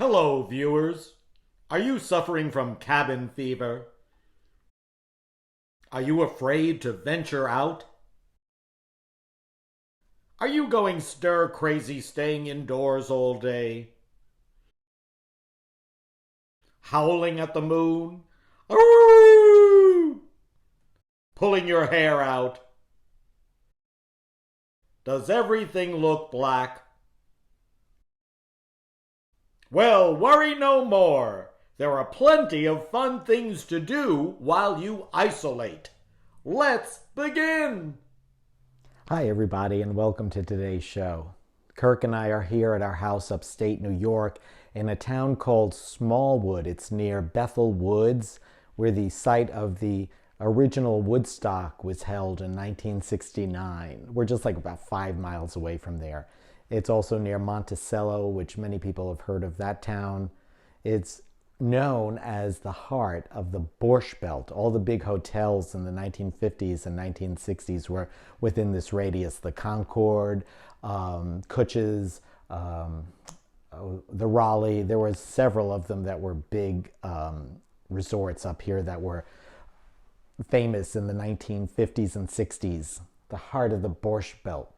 Hello, viewers. Are you suffering from cabin fever? Are you afraid to venture out? Are you going stir crazy staying indoors all day? Howling at the moon? Arroo! Pulling your hair out? Does everything look black? Well, worry no more. There are plenty of fun things to do while you isolate. Let's begin! Hi, everybody, and welcome to today's show. Kirk and I are here at our house upstate New York in a town called Smallwood. It's near Bethel Woods, where the site of the original Woodstock was held in 1969. We're just like about 5 miles away from there. It's also near Monticello, which many people have heard of that town. It's known as the heart of the Borscht Belt. All the big hotels in the 1950s and 1960s were within this radius. The Concord, Kutches, the Raleigh. There were several of them that were big resorts up here that were famous in the 1950s and 60s. The heart of the Borscht Belt.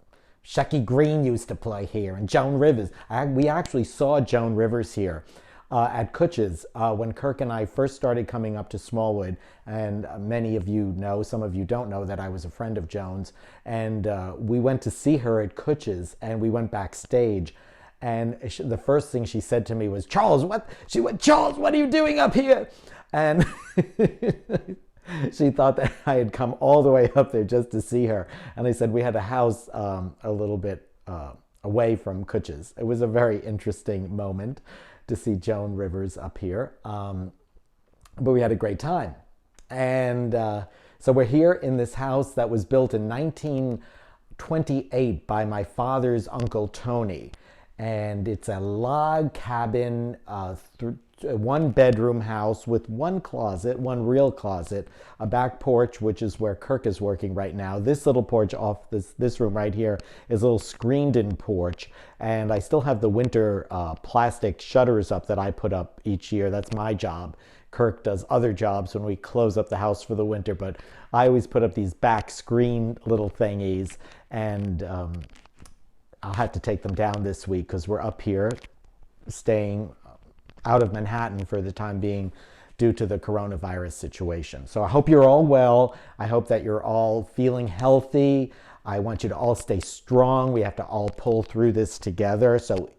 Shecky Green used to play here, and Joan Rivers. We actually saw Joan Rivers here at Kutches when Kirk and I first started coming up to Smallwood. And many of you know, some of you don't know, that I was a friend of Joan's. And we went to see her at Kutches, and we went backstage. And the first thing she said to me was, Charles, what? She went, Charles, what are you doing up here? And she thought that I had come all the way up there just to see her. And I said we had a house a little bit away from Kutches. It was a very interesting moment to see Joan Rivers up here. But we had a great time. And so we're here in this house that was built in 1928 by my father's Uncle Tony. And it's a log cabin, one bedroom house with one closet, one real closet, a back porch, which is where Kirk is working right now. This little porch off this room right here is a little screened in porch. And I still have the winter plastic shutters up that I put up each year. That's my job. Kirk does other jobs when we close up the house for the winter, but I always put up these back screen little thingies, and I'll have to take them down this week because we're up here staying out of Manhattan for the time being due to the coronavirus situation. So I hope you're all well. I hope that you're all feeling healthy. I want you to all stay strong. We have to all pull through this together. So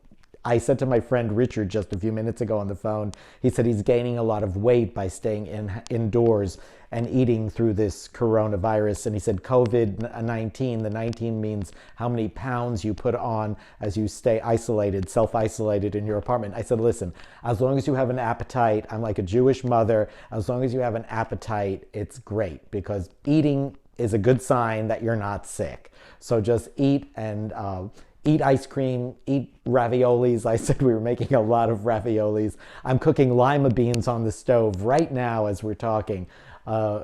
I said to my friend Richard just a few minutes ago on the phone, he said he's gaining a lot of weight by staying indoors and eating through this coronavirus. And he said COVID-19, the 19 means how many pounds you put on as you stay isolated, self-isolated in your apartment. I said, listen, as long as you have an appetite, I'm like a Jewish mother, as long as you have an appetite, it's great, because eating is a good sign that you're not sick. So just eat and eat ice cream, eat raviolis. I said we were making a lot of raviolis. I'm cooking lima beans on the stove right now as we're talking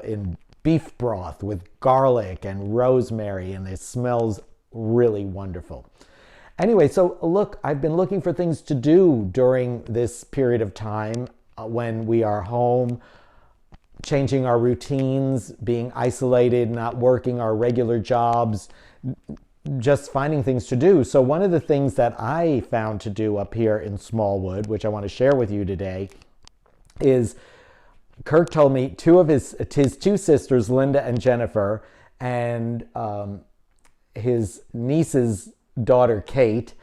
in beef broth with garlic and rosemary, and it smells really wonderful. Anyway, so look, I've been looking for things to do during this period of time when we are home, changing our routines, being isolated, not working our regular jobs, just finding things to do. So one of the things that I found to do up here in Smallwood, which I want to share with you today, is Kirk told me his two sisters, Linda and Jennifer, and his niece's daughter, Kate,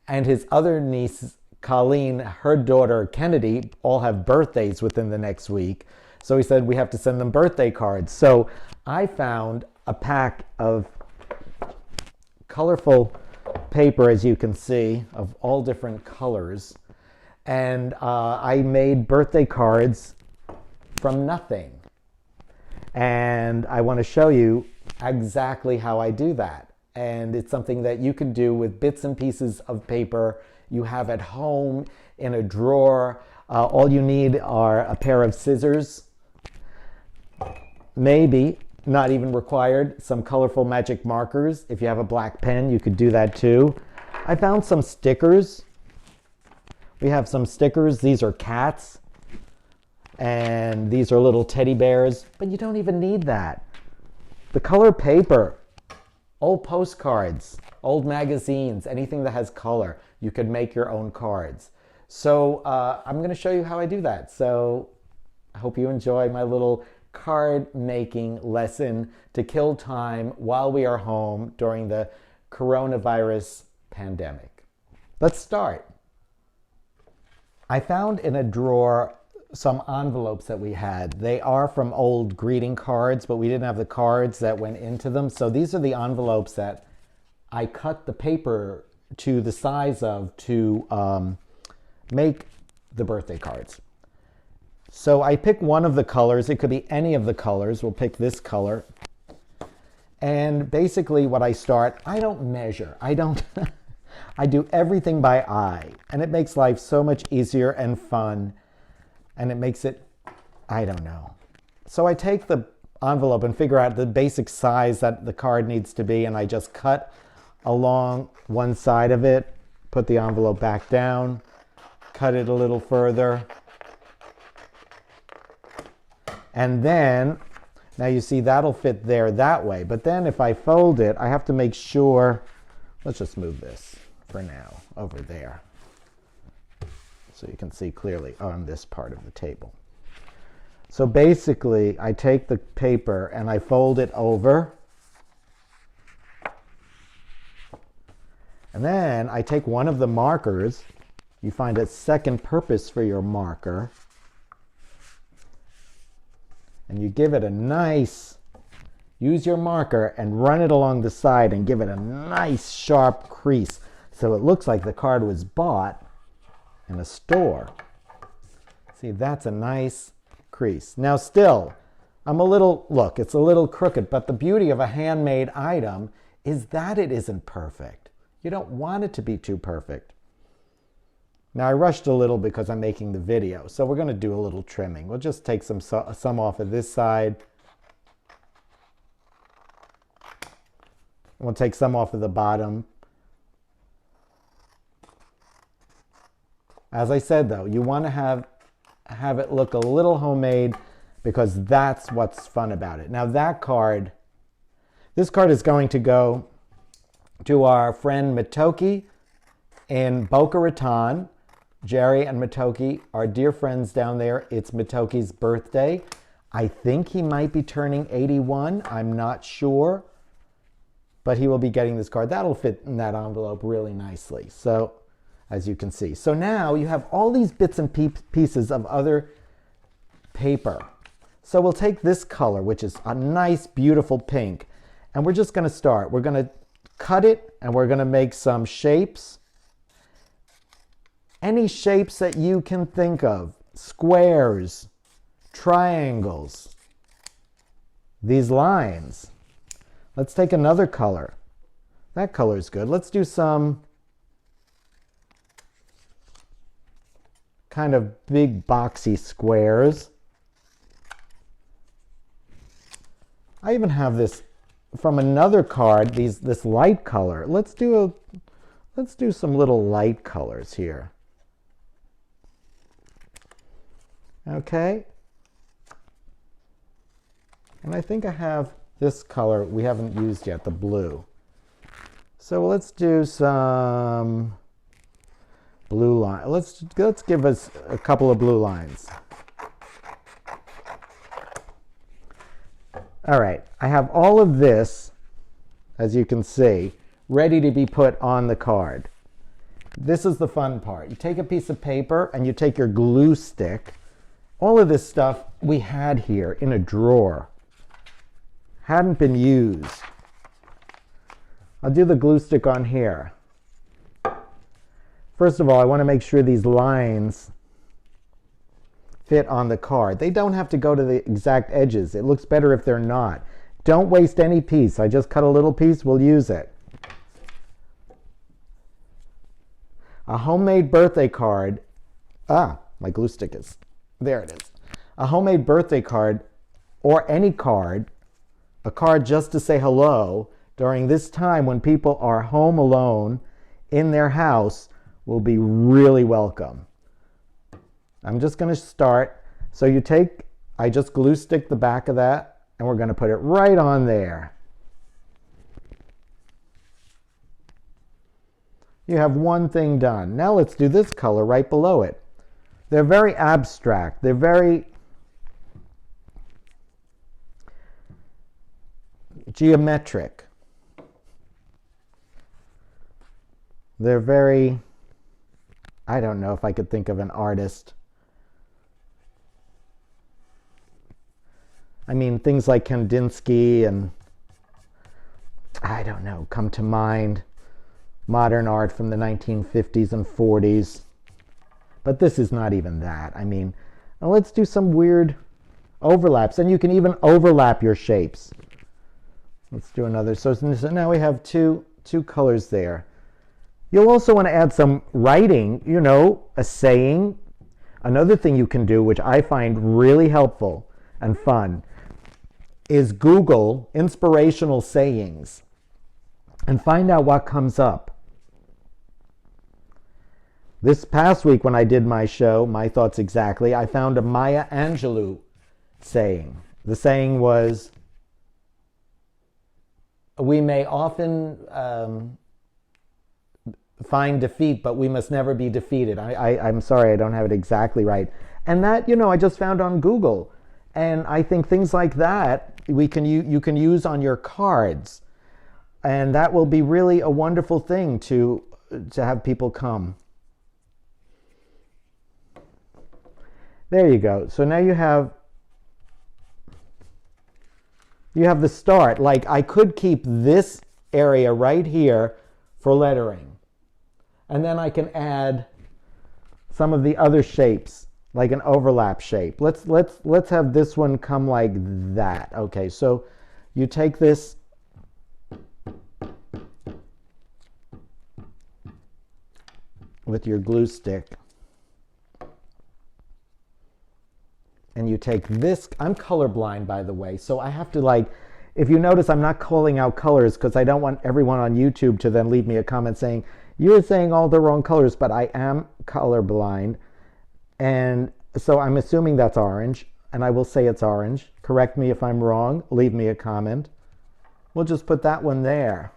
and his other niece, Colleen, her daughter, Kennedy, all have birthdays within the next week. So he said we have to send them birthday cards. So I found a pack of colorful paper, as you can see, of all different colors. And I made birthday cards from nothing. And I want to show you exactly how I do that. And it's something that you can do with bits and pieces of paper you have at home in a drawer. All you need are a pair of scissors, maybe, not even required, some colorful magic markers. If you have a black pen, you could do that too. I found some stickers. We have some stickers. These are cats. And these are little teddy bears. But you don't even need that. The color paper, old postcards, old magazines, anything that has color, you could make your own cards. So I'm going to show you how I do that. So I hope you enjoy my little card making lesson to kill time while we are home during the coronavirus pandemic. Let's start. I found in a drawer some envelopes that we had. They are from old greeting cards, but we didn't have the cards that went into them. So these are the envelopes that I cut the paper to the size of to make the birthday cards. So I pick one of the colors. It could be any of the colors. We'll pick this color. And basically what I start, I don't measure. I do everything by eye. And it makes life so much easier and fun. And it makes it, I don't know. So I take the envelope and figure out the basic size that the card needs to be, and I just cut along one side of it, put the envelope back down, cut it a little further. And then, now you see that'll fit there that way. But then if I fold it, I have to make sure, let's just move this for now over there, so you can see clearly on this part of the table. So basically, I take the paper and I fold it over. And then I take one of the markers. You find a second purpose for your marker. And you give it a nice, use your marker and run it along the side and give it a nice sharp crease so it looks like the card was bought in a store. See, that's a nice crease. Now still, look, it's a little crooked, but the beauty of a handmade item is that it isn't perfect. You don't want it to be too perfect. Now I rushed a little because I'm making the video, so we're going to do a little trimming. We'll just take some off of this side. We'll take some off of the bottom. As I said, though, you want to have it look a little homemade because that's what's fun about it. Now this card is going to go to our friend Matoki in Boca Raton. Jerry and Matoki are dear friends down there. It's Matoki's birthday. I think he might be turning 81. I'm not sure. But he will be getting this card. That'll fit in that envelope really nicely. So, as you can see. So now you have all these bits and pieces of other paper. So we'll take this color, which is a nice, beautiful pink, and we're just going to start. We're going to cut it, and we're going to make some shapes. Any shapes that you can think of. Squares, triangles, these lines. Let's take another color. That color is good. Let's do some kind of big boxy squares. I even have this from another card, this light color. Let's do some little light colors here. Okay. And I think I have this color we haven't used yet, the blue. So let's do some blue line. Let's give us a couple of blue lines. All right, I have all of this, as you can see, ready to be put on the card. This is the fun part. You take a piece of paper and you take your glue stick. All of this stuff we had here in a drawer. Hadn't been used. I'll do the glue stick on here. First of all, I want to make sure these lines fit on the card. They don't have to go to the exact edges. It looks better if they're not. Don't waste any piece. I just cut a little piece, we'll use it. A homemade birthday card. Ah, my glue stick is, there it is. A homemade birthday card, or any card, a card just to say hello during this time when people are home alone in their house, will be really welcome. I'm just going to start. So you take, I just glue stick the back of that, and we're going to put it right on there. You have one thing done. Now let's do this color right below it. They're very abstract. They're very geometric. They're very, I don't know if I could think of an artist. I mean, things like Kandinsky and, I don't know, come to mind. Modern art from the 1950s and 40s. But this is not even that. I mean, let's do some weird overlaps. And you can even overlap your shapes. Let's do another. So now we have two colors there. You'll also want to add some writing, you know, a saying. Another thing you can do, which I find really helpful and fun, is Google inspirational sayings and find out what comes up. This past week when I did my show, My Thoughts Exactly, I found a Maya Angelou saying. The saying was, we may often find defeat, but we must never be defeated. I'm sorry, I don't have it exactly right. And that, you know, I just found on Google. And I think things like that you can use on your cards. And that will be really a wonderful thing to have people come. There you go. So now you have the start. Like, I could keep this area right here for lettering. And then I can add some of the other shapes, like an overlap shape. Let's have this one come like that. Okay, so you take this with your glue stick. And you take this, I'm colorblind, by the way, so I have to, like, if you notice, I'm not calling out colors because I don't want everyone on YouTube to then leave me a comment saying, you're saying all the wrong colors, but I am colorblind. And so I'm assuming that's orange, and I will say it's orange. Correct me if I'm wrong, leave me a comment. We'll just put that one there.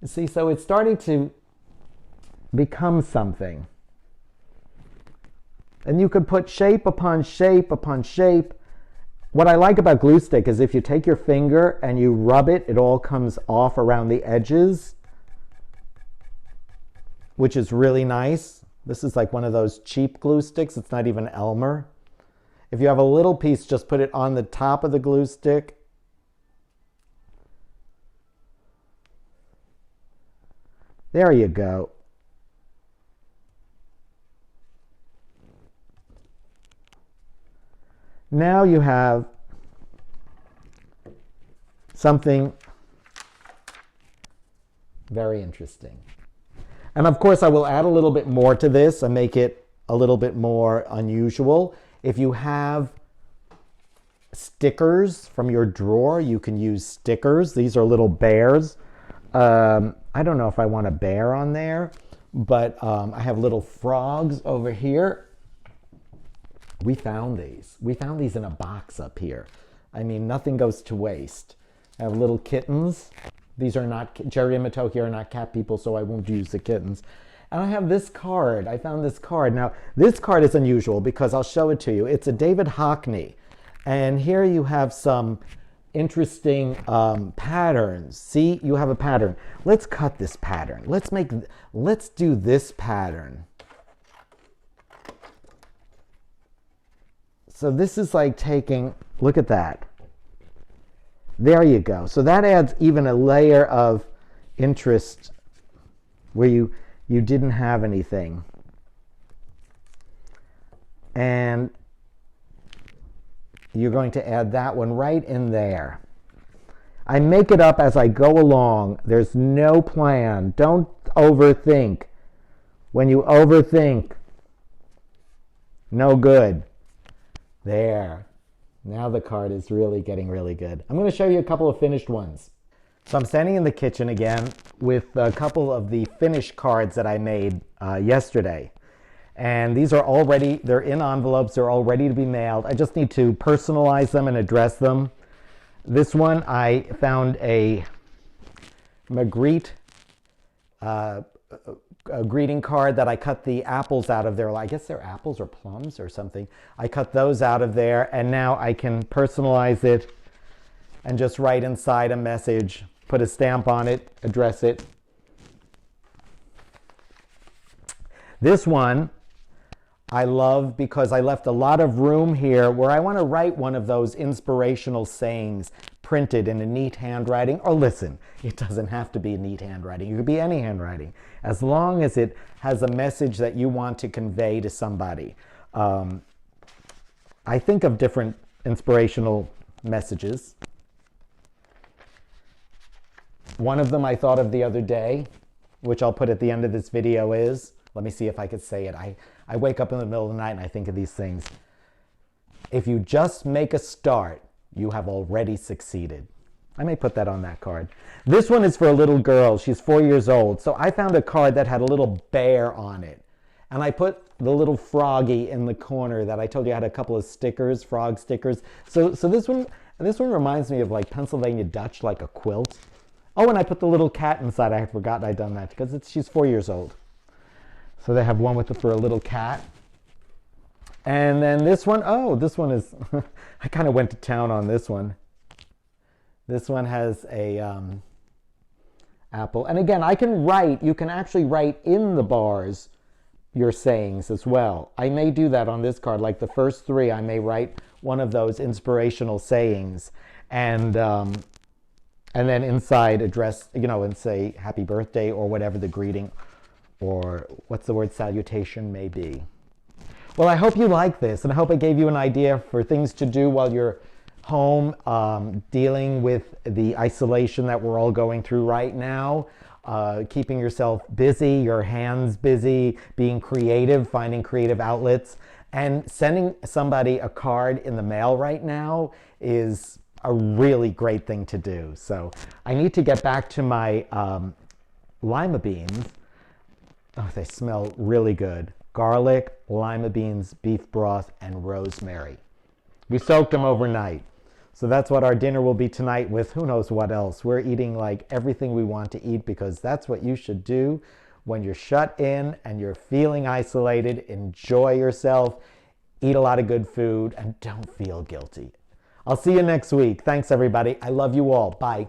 You see, so it's starting to become something. And you could put shape upon shape upon shape. What I like about glue stick is if you take your finger and you rub it, it all comes off around the edges, which is really nice. This is like one of those cheap glue sticks. It's not even Elmer. If you have a little piece, just put it on the top of the glue stick. There you go. Now you have something very interesting. And of course, I will add a little bit more to this and make it a little bit more unusual. If you have stickers from your drawer, you can use stickers. These are little bears. I don't know if I want a bear on there, but I have little frogs over here. We found these. We found these in a box up here. I mean, nothing goes to waste. I have little kittens. These are not, Jerry and Matoki are not cat people, so I won't use the kittens. And I have this card. I found this card. Now, this card is unusual because I'll show it to you. It's a David Hockney. And here you have some interesting patterns. See, you have a pattern. Let's cut this pattern. Let's do this pattern. So this is like taking, look at that. There you go. So that adds even a layer of interest where you didn't have anything. And you're going to add that one right in there. I make it up as I go along. There's no plan. Don't overthink. When you overthink, no good. There. Now the card is really getting really good. I'm going to show you a couple of finished ones. So I'm standing in the kitchen again with a couple of the finished cards that I made yesterday. And these are already, they're in envelopes, they're all ready to be mailed. I just need to personalize them and address them. This one, I found a Magritte a greeting card that I cut the apples out of there. I guess they're apples or plums or something. I cut those out of there, and now I can personalize it and just write inside a message, put a stamp on it, address it. This one I love because I left a lot of room here where I want to write one of those inspirational sayings printed in a neat handwriting. Or listen, it doesn't have to be a neat handwriting. It could be any handwriting, as long as it has a message that you want to convey to somebody. I think of different inspirational messages. One of them I thought of the other day, which I'll put at the end of this video, is, let me see if I could say it. I wake up in the middle of the night and I think of these things. If you just make a start, you have already succeeded. I may put that on that card. This one is for a little girl. She's 4 years old. So I found a card that had a little bear on it. And I put the little froggy in the corner that I told you I had a couple of stickers, frog stickers. So this one reminds me of like Pennsylvania Dutch, like a quilt. Oh, and I put the little cat inside. I had forgotten I'd done that because she's 4 years old. So they have one for a little cat. And then this one, oh, this one is, I kind of went to town on this one. This one has a apple. And again, you can actually write in the bars your sayings as well. I may do that on this card. Like the first three, I may write one of those inspirational sayings. And then inside address, and say happy birthday or whatever the greeting or what's the word, salutation may be. Well, I hope you like this, and I hope I gave you an idea for things to do while you're home, dealing with the isolation that we're all going through right now, keeping yourself busy, your hands busy, being creative, finding creative outlets, and sending somebody a card in the mail right now is a really great thing to do. So I need to get back to my lima beans. Oh, they smell really good. Garlic, lima beans, beef broth, and rosemary. We soaked them overnight. So that's what our dinner will be tonight, with who knows what else. We're eating like everything we want to eat, because that's what you should do when you're shut in and you're feeling isolated. Enjoy yourself, eat a lot of good food, and don't feel guilty. I'll see you next week. Thanks, everybody. I love you all. Bye.